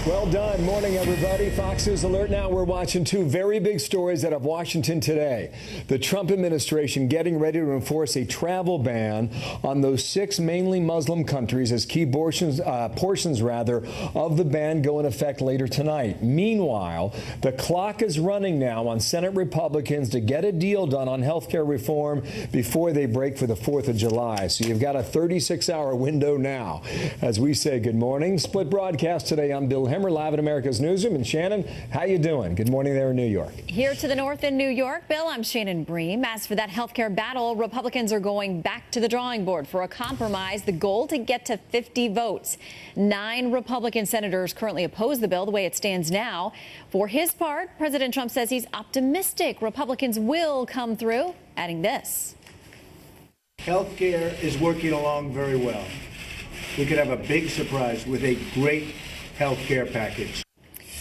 Well done. Morning, everybody. Fox News Alert. Now we're watching two very big stories out of Washington today. The Trump administration getting ready to enforce a travel ban on those 6 mainly Muslim countries as key portions of the ban go in effect later tonight. Meanwhile, the clock is running now on Senate Republicans to get a deal done on health care reform before they break for the 4th of July. So you've got a 36-hour window now. As we say good morning. Split broadcast today. I'm Bill Hemmer, live at America's Newsroom. And Shannon, how you doing? Good morning there in New York. Here to the north in New York, Bill, I'm Shannon Bream. As for that health care battle, Republicans are going back to the drawing board for a compromise, the goal to get to 50 votes. 9 Republican senators currently oppose the bill the way it stands now. For his part, President Trump says he's optimistic Republicans will come through, adding this. Health care is working along very well. We could have a big surprise with a great health care package.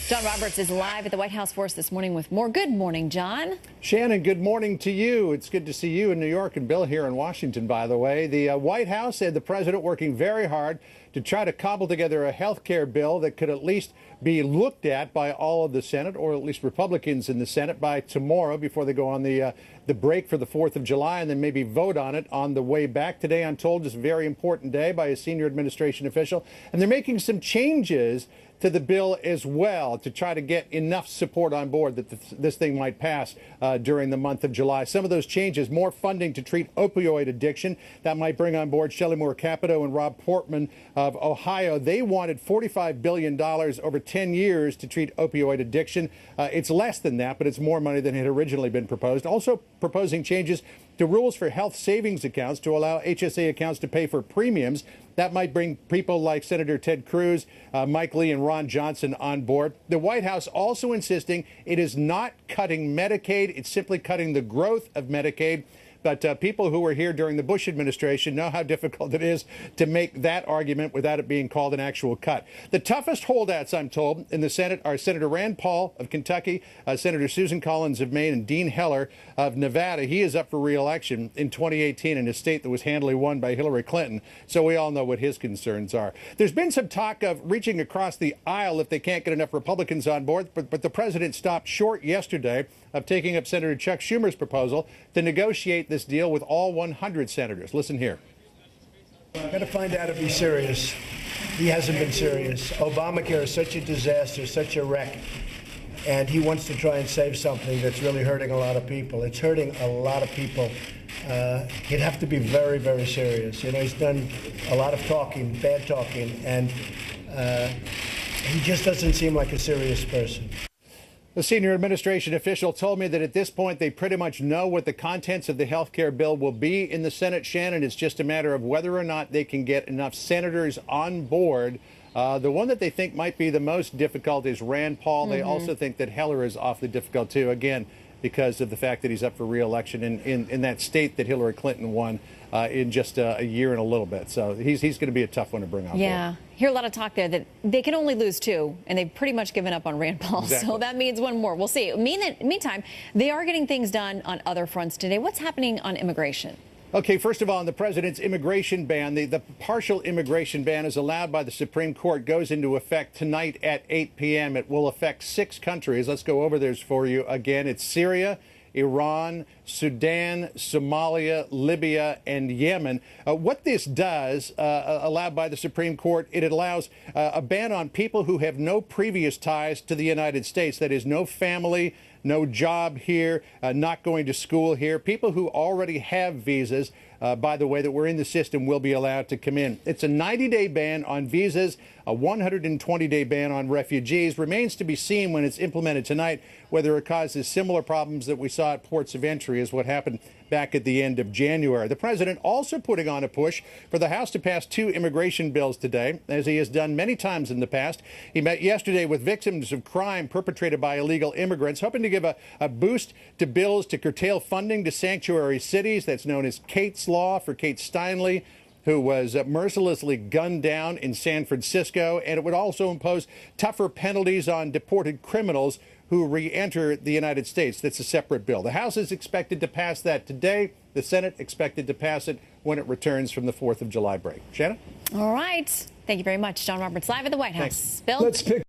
John Roberts is live at the White House for us this morning with more. Good morning, John. Shannon, good morning to you. It's good to see you in New York and Bill here in Washington, by the way. The White House said the president working very hard to try to cobble together a health care bill that could at least be looked at by all of the Senate, or at least Republicans in the Senate, by tomorrow before they go on the break for the 4th of July and then maybe vote on it on the way back. Today, I'm told, is a very important day by a senior administration official. And they're making some changes to the bill as well to try to get enough support on board that this thing might pass during the month of July. Some of those changes: more funding to treat opioid addiction. That might bring on board Shelley Moore Capito and Rob Portman of Ohio. They wanted $45 billion over 10 years to treat opioid addiction. It's less than that, but it's more money than had originally been proposed. Also proposing changes to rules for health savings accounts to allow HSA accounts to pay for premiums. That might bring people like Senator Ted Cruz, Mike Lee, and Ron Johnson on board. The White House also insisting it is not cutting Medicaid. It's simply cutting the growth of Medicaid. But people who were here during the Bush administration know how difficult it is to make that argument without it being called an actual cut. The toughest holdouts, I'm told, in the Senate are Senator Rand Paul of Kentucky, Senator Susan Collins of Maine, and Dean Heller of Nevada. He is up for re-election in 2018 in a state that was handily won by Hillary Clinton. So we all know what his concerns are. There's been some talk of reaching across the aisle if they can't get enough Republicans on board, but the president stopped short yesterday of taking up Senator Chuck Schumer's proposal to negotiate this deal with all 100 senators. Listen here. I'm going to find out if he's serious. He hasn't been serious. Obamacare is such a disaster, such a wreck. And he wants to try and save something that's really hurting a lot of people. It's hurting a lot of people. He'd have to be very, very serious. You know, he's done a lot of talking, bad talking, and he just doesn't seem like a serious person. The senior administration official told me that at this point they pretty much know what the contents of the health care bill will be in the Senate. Shannon, it's just a matter of whether or not they can get enough senators on board. The one that they think might be the most difficult is Rand Paul. They also think that Heller is awfully difficult, too, again, because of the fact that he's up for re-election in that state that Hillary Clinton won in just a year and a little bit. So he's going to be a tough one to bring on board. Yeah. Hear a lot of talk there that they can only lose 2, and they've pretty much given up on Rand Paul. Exactly. So that means one more. We'll see. Meantime, they are getting things done on other fronts today. What's happening on immigration? Okay, first of all, on the president's immigration ban, the partial immigration ban is allowed by the Supreme Court, goes into effect tonight at 8 p.m. It will affect 6 countries. Let's go over those for you again. It's Syria, Iran, Sudan, Somalia, Libya, and Yemen. What this does, allowed by the Supreme Court, it allows a ban on people who have no previous ties to the United States. That is, no family, no job here, not going to school here. People who already have visas, by the way, that were in the system will be allowed to come in. It's a 90-day ban on visas, a 120-day ban on refugees. Remains to be seen when it's implemented tonight whether it causes similar problems that we saw at ports of entry as what happened back at the end of January. The president also putting on a push for the House to pass 2 immigration bills today, as he has done many times in the past. He met yesterday with victims of crime perpetrated by illegal immigrants, hoping to give a boost to bills to curtail funding to sanctuary cities. That's known as Kate's Law for Kate Steinle, who was mercilessly gunned down in San Francisco. And it would also impose tougher penalties on deported criminals who re-enter the United States. That's a separate bill. The House is expected to pass that today. The Senate expected to pass it when it returns from the 4th of July break. Shannon? All right. Thank you very much. John Roberts live at the White House. Thanks. Bill? Let's pick